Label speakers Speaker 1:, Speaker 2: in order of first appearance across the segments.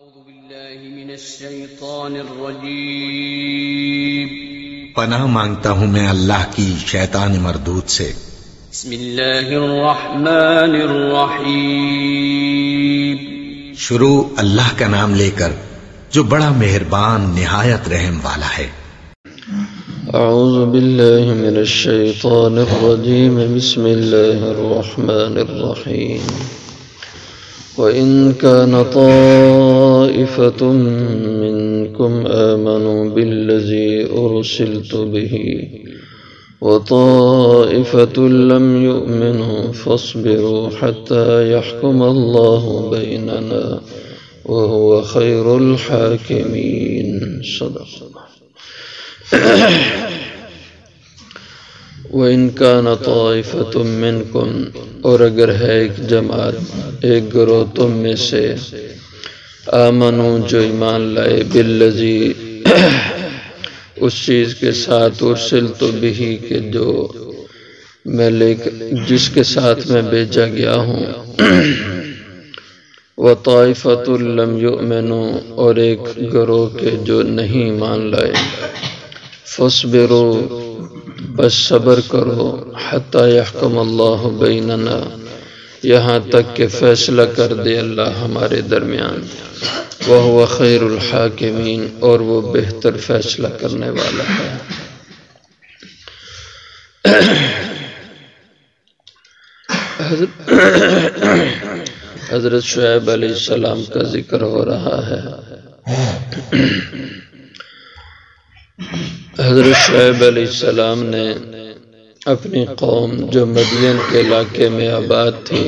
Speaker 1: أعوذ بالله من الشيطان الرجيم
Speaker 2: پناہ مانگتا ہوں میں اللہ کی شیطان مردود سے۔
Speaker 1: بسم الله الرحمن الرحيم
Speaker 2: شروع اللہ کا نام لے کر جو بڑا مہربان نہایت رحم والا ہے۔
Speaker 3: اعوذ باللہ من الشیطان الرجیم بسم اللہ الرحمن الرحیم وَإِن كَانَ طَائِفَةٌ مِّنكُمْ آمَنُوا بِالَّذِي أُرْسِلْتُ بِهِ وَطَائِفَةٌ لَّمْ يُؤْمِنُوا فَاصْبِرُوا حَتَّى يَحْكُمَ اللَّهُ بَيْنَنَا وَهُوَ خَيْرُ الْحَاكِمِينَ۔ صدق اللہ۔ وَإِن كَانَ طَائِفَةٌ مِّنكُمْ، اور اگر ہے ایک جماعت، ایک گروہ تم میں سے، آمنو جو ایمان لائے، بالذی اس چیز کے ساتھ، ارسلت بہ کہ جو میں جس کے ساتھ میں بھیجا گیا ہوں، وطائفۃ لم یؤمنوا، اور ایک گروہ کے جو نہیں ایمان لائے، فاصبروا بس صبر کرو، حتی یحکم اللہ بیننا، یہاں تک کہ فیصلہ کر دے اللہ ہمارے درمیان، وہو خیر الحاکمین، اور وہ بہتر فیصلہ کرنے والا ہے۔ حضرت شعیب علیہ السلام کا ذکر ہو رہا ہے۔ حضرت شعیب علیہ السلام نے اپنی قوم جو مدین کے علاقے میں آباد تھی،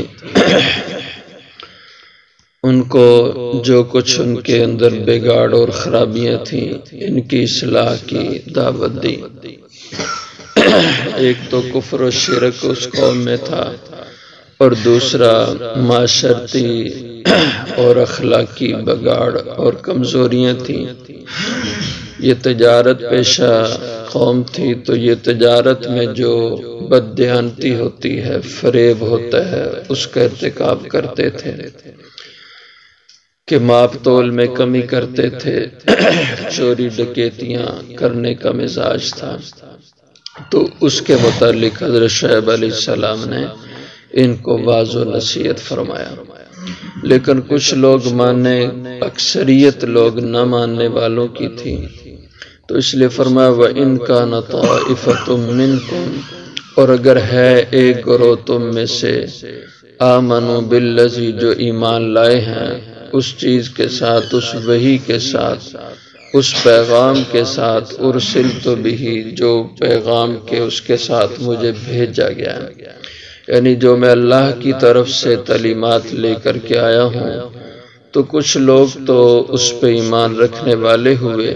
Speaker 3: ان کو جو کچھ ان کے اندر بگاڑ اور خرابیاں تھیں، ان کی اصلاح کی دعوت دی۔ ایک تو کفر و شرک اس قوم میں تھا، اور دوسرا معاشرتی اور اخلاقی بگاڑ اور کمزوریاں تھیں۔ یہ تجارت پیشہ قوم تھی، تو یہ تجارت میں جو بددیانتی ہوتی ہے، فریب ہوتا ہے، اس کا ارتکاب کرتے تھے کہ ماپ تول میں کمی کرتے تھے، چوری ڈکیتیاں کرنے کا مزاج تھا۔ تو اس کے متعلق حضرت شعیب علیہ السلام نے ان کو واضح و نصیحت فرمایا، لیکن کچھ لوگ ماننے، اکثریت لوگ نہ ماننے والوں کی تھی، تو اس لیے فرمایا وَإِن كَانَ طَائِفَةٌ مِّنكُمْ، اور اگر ہے ایک گروہ تم میں سے، آمنوا بالذی جو ایمان لائے ہیں اس چیز کے ساتھ، اس وحی کے ساتھ، اس پیغام کے ساتھ، ارسلت بہ جو پیغام کے اس کے ساتھ مجھے بھیجا گیا ہے، یعنی جو میں اللہ کی طرف سے تعلیمات لے کر کے آیا ہوں، تو کچھ لوگ تو اس پہ ایمان رکھنے والے ہوئے،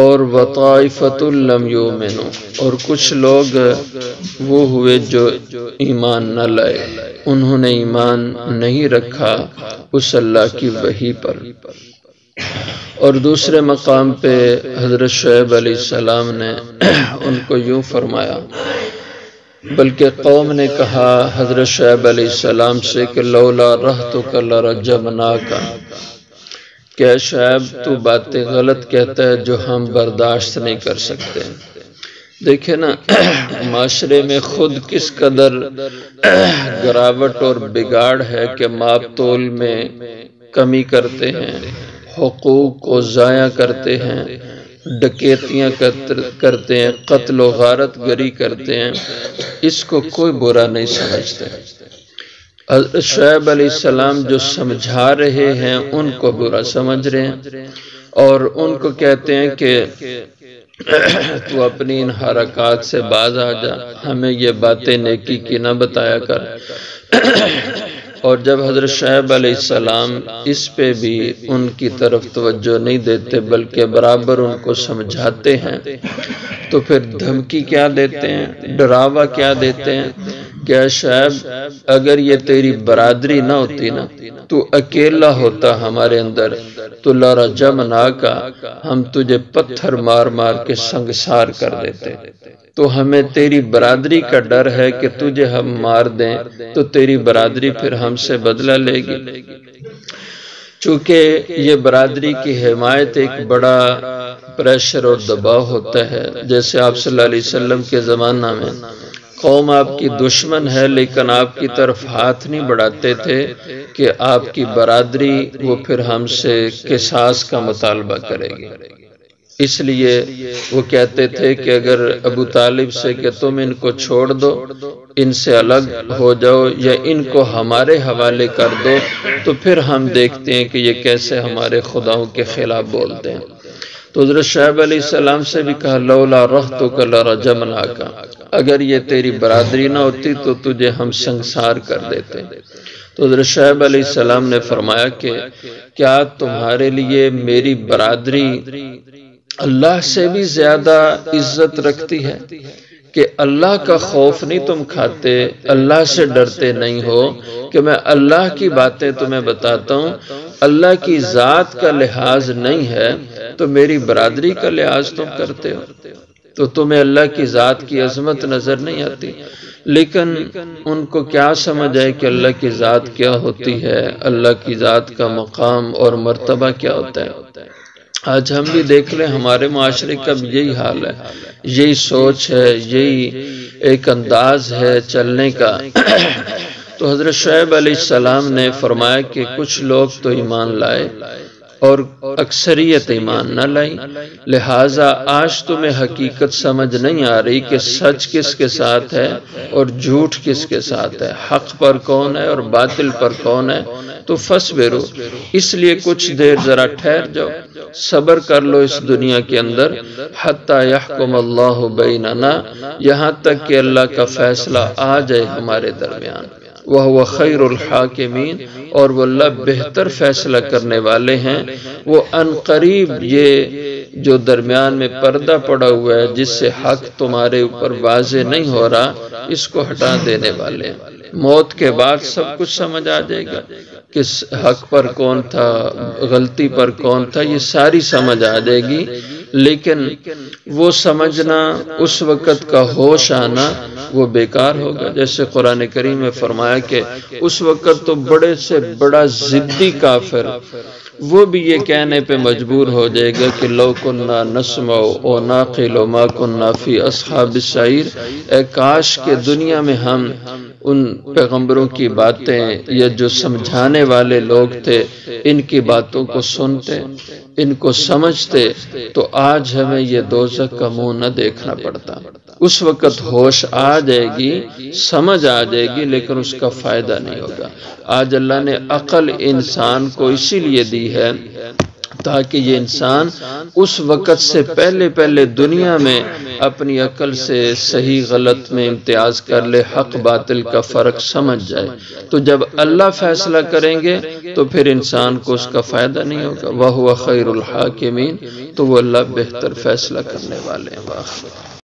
Speaker 3: اور وطائفۃ لم یؤمنوا، اور کچھ لوگ وہ ہوئے جو ایمان نہ لائے، انہوں نے ایمان نہیں رکھا اس اللہ کی وحی پر۔ اور دوسرے مقام پہ حضرت شعیب علیہ السلام نے ان کو یوں فرمایا، بلکہ قوم نے کہا حضرت شعیب علیہ السلام سے کہ لولا رہتک لرجمناک، کہ شعیب تو باتیں غلط کہتا ہے جو ہم برداشت نہیں کر سکتے۔ دیکھیں نا، معاشرے میں خود کس قدر گراوٹ اور بگاڑ ہے کہ ماپ تول میں کمی کرتے ہیں، حقوق کو ضائع کرتے ہیں، ڈکیتیاں کرتے ہیں، قتل و غارت گری کرتے ہیں، اس کو کوئی برا نہیں سمجھتے۔ حضرت شعیب علیہ السلام جو سمجھا رہے ہیں ان کو برا سمجھ رہے ہیں، اور ان کو کہتے ہیں کہ تو اپنی ان حرکات سے باز آ جا، ہمیں یہ باتیں نیکی کی نہ بتایا کر۔ اور جب حضرت شعیب علیہ السلام اس پہ بھی ان کی طرف توجہ نہیں دیتے بلکہ برابر ان کو سمجھاتے ہیں، تو پھر دھمکی کیا دیتے ہیں، ڈراوا کیا دیتے ہیں کہ شعیب اگر یہ تیری برادری نہ ہوتی نا، تو اکیلا ہوتا ہمارے اندر، تو لرجمناک، ہم تجھے پتھر مار مار کے سنگسار کر دیتے۔ تو ہمیں تیری برادری کا ڈر ہے کہ تجھے ہم مار دیں تو تیری برادری پھر ہم سے بدلہ لے گی۔ چونکہ یہ برادری کی حمایت ایک بڑا پریشر اور دباؤ ہوتا ہے. جیسے آپ صلی اللہ علیہ وسلم کے زمانہ میں قوم آپ کی دشمن ہے لیکن آپ کی طرف ہاتھ نہیں بڑھاتے تھے کہ آپ کی برادری وہ پھر ہم سے قصاص کا مطالبہ کرے گی. اس لیے وہ کہتے تھے کہ اگر ابو طالب سے کہ تم ان کو چھوڑ دو، ان سے الگ ہو جاؤ یا ان کو ہمارے حوالے کر دو تو پھر ہم دیکھتے ہیں کہ یہ کیسے ہمارے خداؤں کے خلاف بولتے ہیں. تو حضرت شعیب علیہ السلام سے بھی کہا لولا رہتک لرجمناک، اگر یہ تیری برادری نہ ہوتی تو تجھے ہم سنسار کر دیتے. تو حضرت شعیب علیہ السلام نے فرمایا کہ کیا تمہارے لیے میری برادری اللہ سے بھی زیادہ عزت رکھتی ہے کہ اللہ کا خوف نہیں تم کھاتے، اللہ سے ڈرتے نہیں ہو کہ میں اللہ کی باتیں تمہیں بتاتا ہوں، اللہ کی ذات کا لحاظ نہیں ہے تو میری برادری کا لحاظ تم کرتے ہو، تو تمہیں اللہ کی ذات کی عظمت نظر نہیں آتی. لیکن ان کو کیا سمجھ آئے کہ اللہ کی ذات کیا ہوتی ہے، اللہ کی ذات کا مقام اور مرتبہ کیا ہوتا ہے. آج ہم بھی دیکھ لیں ہمارے معاشرے کا بھی یہی حال ہے، یہی سوچ ہے، یہی ایک انداز ہے چلنے کا. تو حضرت شعیب علیہ السلام نے فرمایا کہ کچھ لوگ تو ایمان لائے اور اکثریت ایمان نہ لائی، لہٰذا آج تمہیں حقیقت سمجھ نہیں آ رہی کہ سچ کس کے ساتھ ہے اور جھوٹ کس کے ساتھ ہے، حق پر کون ہے اور باطل پر کون ہے. تو فصبروا، اس لیے کچھ دیر ذرا ٹھہر جاؤ، صبر کر لو اس دنیا کے اندر، حتی یحکم اللہ بیننا، یہاں تک کہ اللہ کا فیصلہ آ جائے ہمارے درمیان. وَهُوَ خَيْرُ الْحَاكِمِينَ، اور وہ اللہ بہتر فیصلہ کرنے والے ہیں. وہ ان قریب یہ جو درمیان میں پردہ پڑا ہوا ہے جس سے حق تمہارے اوپر واضح نہیں ہو رہا، اس کو ہٹا دینے والے ہیں. موت کے بعد سب کچھ سمجھ آ جائے گا کہ حق پر کون تھا، غلطی پر کون تھا، یہ ساری سمجھ آ جائے گی. لیکن وہ سمجھنا، اس وقت کا ہوش آنا وہ بیکار ہوگا. جیسے قرآن کریم میں فرمایا کہ اس وقت تو بڑے سے بڑا ضدی کافر وہ بھی یہ کہنے پہ مجبور ہو جائے گا کہ لو کننا نسمع او ناقل ما کننا فی اصحاب السعیر، اے کاش کہ دنیا میں ہم ان پیغمبروں کی باتیں یا جو سمجھانے والے لوگ تھے ان کی باتوں کو سنتے، ان کو سمجھتے، تو آج ہمیں یہ دوزخ کا منہ نہ دیکھنا پڑتا. اس وقت ہوش آ جائے گی، سمجھ آ جائے گی، لیکن اس کا فائدہ نہیں ہوگا. آج اللہ نے عقل انسان کو اسی لیے دی ہے تاکہ یہ انسان اس وقت سے پہلے دنیا میں اپنی عقل سے صحیح غلط میں امتیاز کر لے، حق باطل کا فرق سمجھ جائے. تو جب اللہ فیصلہ کریں گے تو پھر انسان کو اس کا فائدہ نہیں ہوگا. وَهُوَ خَيْرُ الْحَاكِمِينَ، تو وہ اللہ بہتر فیصلہ کرنے والے ہیں.